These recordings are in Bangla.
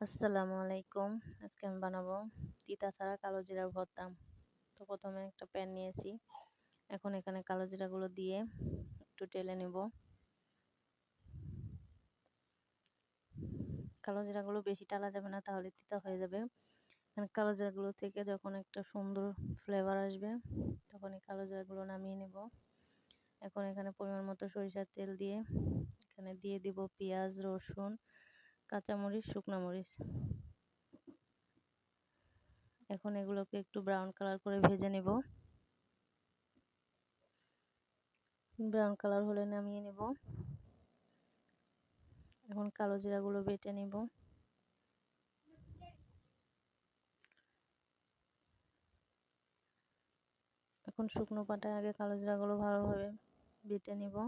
আসসালামু আলাইকুম। আজকে আমি বানাবো তিতা ছাড়া কালো জিরার ভর্তা। তো প্রথমে একটা প্যান নিয়েছি। এখন এখানে কালো জিরাগুলো দিয়ে একটু টেলে নেব। কালো জিরাগুলো বেশি টালা যাবে না, তাহলে তিতা হয়ে যাবে। কালো জিরাগুলো থেকে যখন একটা সুন্দর ফ্লেভার আসবে, তখন এই কালো জিরাগুলো নামিয়ে নেব। এখন এখানে পরিমাণ মতো সরিষার তেল দিয়ে এখানে দিয়ে দিব পেঁয়াজ, রসুন, কাঁচামরিচ, শুকনো মরিচ। এখন এগুলোকে একটু ব্রাউন কালার করে ভেজে নেব। ব্রাউন কালার হলে নামিয়ে নেব। এখন কালো জিরাগুলো বেটে নেব। এখন শুকনো পাটায় আগে কালো জিরাগুলো ভালোভাবে বেটে নেব।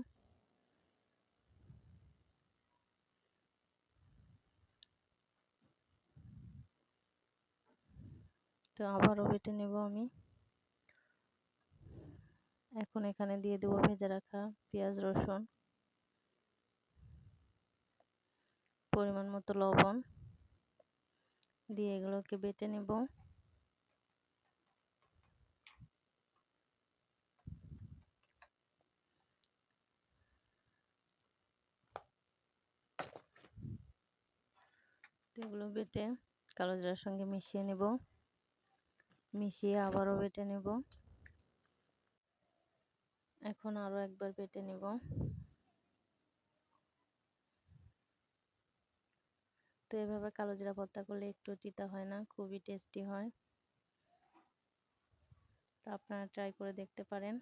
তো আবারও বেটে নেব আমি। এখন এখানে দিয়ে দেব ভেজে রাখা পেঁয়াজ, রসুন, পরিমাণ মতো লবণ দিয়ে এগুলোকে বেটে নেব। এগুলো বেটে কালো জিরার সঙ্গে মিশিয়ে নেব। মিশিয়ে আবারও বেটে নেব। এখন আরো একবার বেটে নেব। তো এভাবে কালো জিরা ভর্তা করলে একটু তিতা হয় না, খুবই টেস্টি হয়। তো আপনারা ট্রাই করে দেখতে পারেন।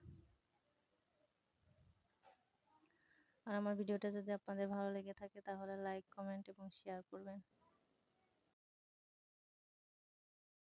আর আমার ভিডিওটা যদি আপনাদের ভালো লেগে থাকে তাহলে লাইক, কমেন্ট এবং শেয়ার করবেন।